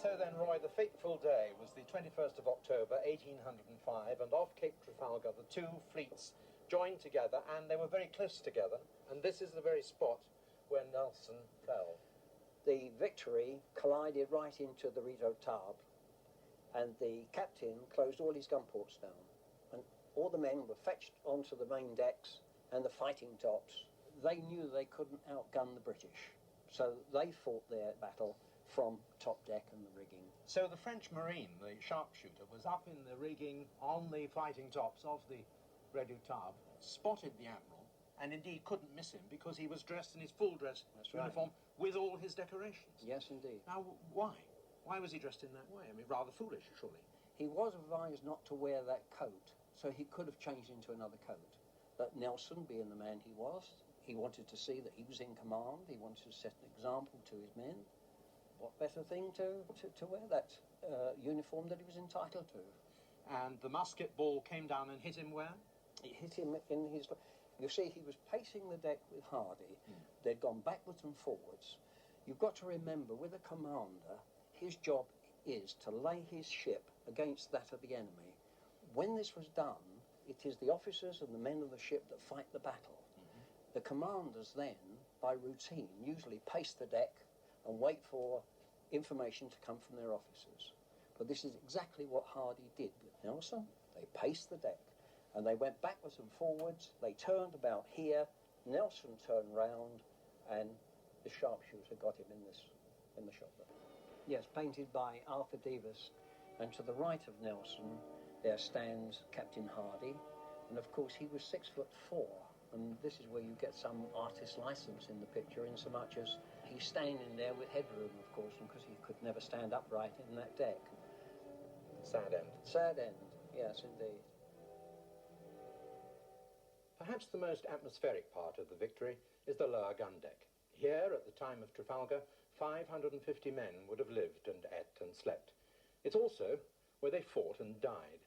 So then, Roy, the fateful day was the 21st of October, 1805, and off Cape Trafalgar the two fleets joined together, and they were very close together, and this is the very spot where Nelson fell. The Victory collided right into the Redoutable, and the captain closed all his gun ports down, and all the men were fetched onto the main decks and the fighting tops. They knew they couldn't outgun the British, so they fought their battle from top deck and the rigging. So the French marine, the sharpshooter, was up in the rigging on the fighting tops of the Redoutable, spotted the Admiral, and indeed couldn't miss him because he was dressed in his full dress uniform with all his decorations. Yes, indeed. Now, why? Why was he dressed in that way? I mean, rather foolish, surely. He was advised not to wear that coat, so he could have changed into another coat. But Nelson, being the man he was, he wanted to see that he was in command, he wanted to set an example to his men. What better thing to wear that uniform that he was entitled to? And the musket ball came down and hit him where? It hit him in his... You see, he was pacing the deck with Hardy. They'd gone backwards and forwards. You've got to remember, with a commander, his job is to lay his ship against that of the enemy. When this was done, it is the officers and the men of the ship that fight the battle. The commanders then, by routine, usually pace the deck and wait for information to come from their officers. But this is exactly what Hardy did with Nelson. They paced the deck, and they went backwards and forwards. They turned about here. Nelson turned round, and the sharpshooter got him in the shot. Yes, painted by Arthur Davis. And to the right of Nelson, there stands Captain Hardy, and of course he was 6'4". And this is where you get some artist license in the picture, in so much as he's standing there with headroom, of course, because he could never stand upright in that deck. Sad end. Sad end, yes, indeed. Perhaps the most atmospheric part of the Victory is the lower gun deck. Here, at the time of Trafalgar, 550 men would have lived and ate and slept. It's also where they fought and died.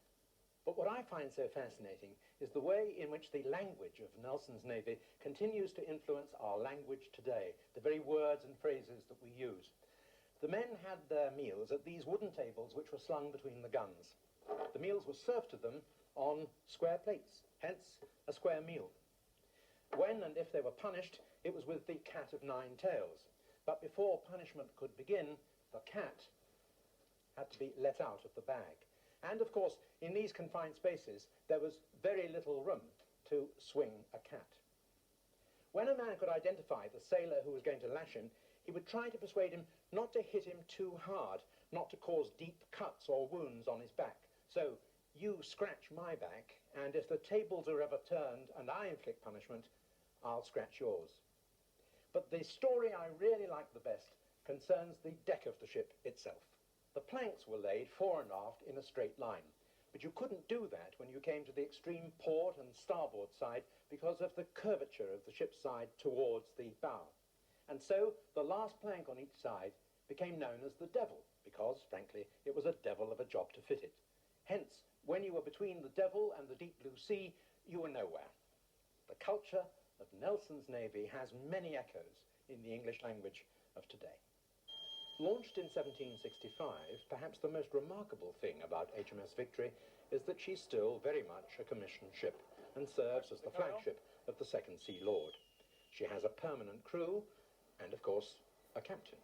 But what I find so fascinating is the way in which the language of Nelson's Navy continues to influence our language today, the very words and phrases that we use. The men had their meals at these wooden tables which were slung between the guns. The meals were served to them on square plates, hence a square meal. When and if they were punished, it was with the cat of nine tails. But before punishment could begin, the cat had to be let out of the bag. And, of course, in these confined spaces, there was very little room to swing a cat. When a man could identify the sailor who was going to lash him, he would try to persuade him not to hit him too hard, not to cause deep cuts or wounds on his back. So, you scratch my back, and if the tables are ever turned and I inflict punishment, I'll scratch yours. But the story I really like the best concerns the deck of the ship itself. The planks were laid fore and aft in a straight line, but you couldn't do that when you came to the extreme port and starboard side because of the curvature of the ship's side towards the bow. And so the last plank on each side became known as the devil, because, frankly, it was a devil of a job to fit it. Hence, when you were between the devil and the deep blue sea, you were nowhere. The culture of Nelson's Navy has many echoes in the English language of today. Launched in 1765, perhaps the most remarkable thing about HMS Victory is that she's still very much a commissioned ship and serves as the flagship of the Second Sea Lord. She has a permanent crew and, of course, a captain.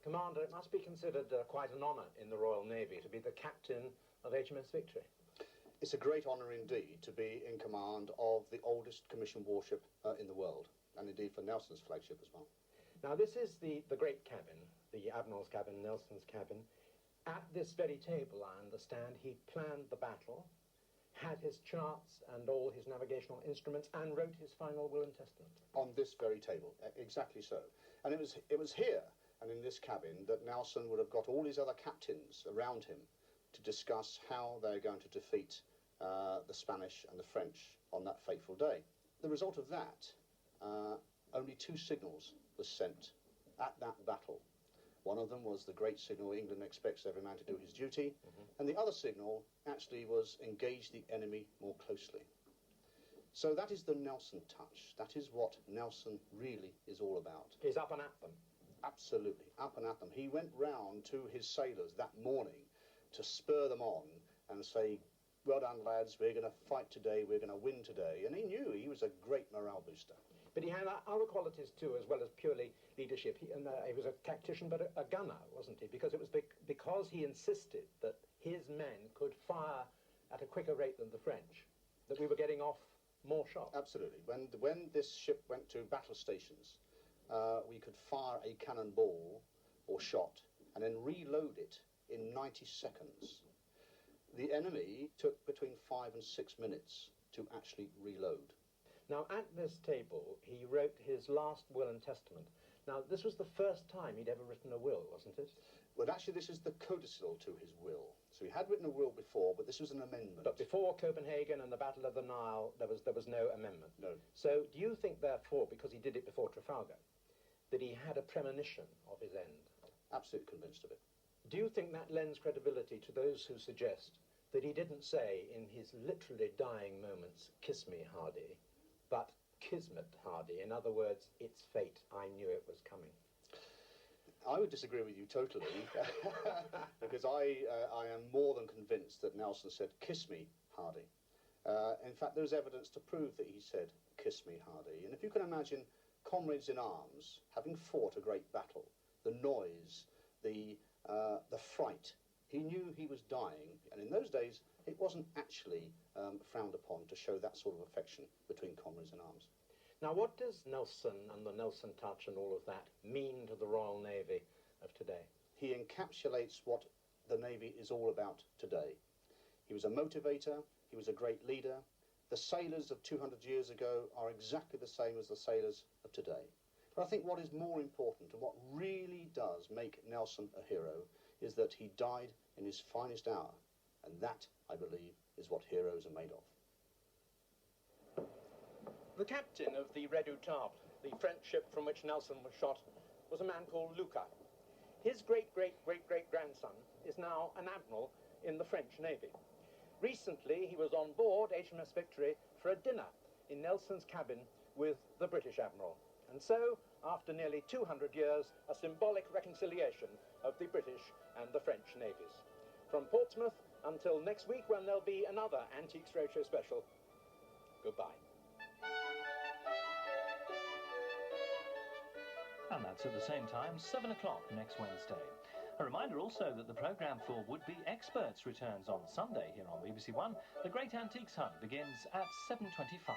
Commander, it must be considered quite an honour in the Royal Navy to be the captain of HMS Victory. It's a great honour indeed to be in command of the oldest commissioned warship in the world, and indeed for Nelson's flagship as well. Now, this is the great cabin, the Admiral's cabin, Nelson's cabin. At this very table, I understand, he planned the battle, had his charts and all his navigational instruments, and wrote his final will and testament. On this very table, exactly so. And it was here, and in this cabin, that Nelson would have got all his other captains around him to discuss how they're going to defeat the Spanish and the French on that fateful day. The result of that, only two signals were sent at that battle. One of them was the great signal, England expects every man to do his duty, and the other signal actually was engage the enemy more closely. So that is the Nelson touch. That is what Nelson really is all about. He's up and at them. Absolutely, up and at them. He went round to his sailors that morning to spur them on and say, well done, lads, we're going to fight today, we're going to win today. And he knew he was a great morale booster. But he had other qualities too, as well as purely leadership. He was a tactician, but a gunner, wasn't he? Because it was because he insisted that his men could fire at a quicker rate than the French, that we were getting off more shots. Absolutely. When this ship went to battle stations, we could fire a cannonball or shot and then reload it in 90 seconds. The enemy took between 5 and 6 minutes to actually reload. Now, at this table, he wrote his last will and testament. Now, this was the first time he'd ever written a will, wasn't it? Well, actually, this is the codicil to his will. So he had written a will before, but this was an amendment. But before Copenhagen and the Battle of the Nile, there was no amendment. No. So do you think, therefore, because he did it before Trafalgar, that he had a premonition of his end? Absolutely convinced of it. Do you think that lends credibility to those who suggest that he didn't say in his literally dying moments, "Kiss me, Hardy," but "Kismet, Hardy"? In other words, it's fate. I knew it was coming. I would disagree with you totally, because I am more than convinced that Nelson said, "Kiss me, Hardy." In fact, there's evidence to prove that he said, "Kiss me, Hardy." And if you can imagine comrades in arms having fought a great battle, the noise, the fright, he knew he was dying. And in those days, it wasn't actually frowned upon to show that sort of affection between comrades in arms. Now, what does Nelson and the Nelson touch and all of that mean to the Royal Navy of today? He encapsulates what the Navy is all about today. He was a motivator, he was a great leader. The sailors of 200 years ago are exactly the same as the sailors of today. But I think what is more important and what really does make Nelson a hero is that he died in his finest hour. And that, I believe, is what heroes are made of. The captain of the Redoutable, the French ship from which Nelson was shot, was a man called Lucas. His great-great-great-great-grandson is now an admiral in the French Navy. Recently, he was on board HMS Victory for a dinner in Nelson's cabin with the British admiral. And so, after nearly 200 years, a symbolic reconciliation of the British and the French navies. From Portsmouth until next week, when there'll be another Antiques Roadshow special. Goodbye. And that's at the same time, 7 o'clock next Wednesday. A reminder also that the programme for would-be experts returns on Sunday here on BBC One. The Great Antiques Hunt begins at 7:25.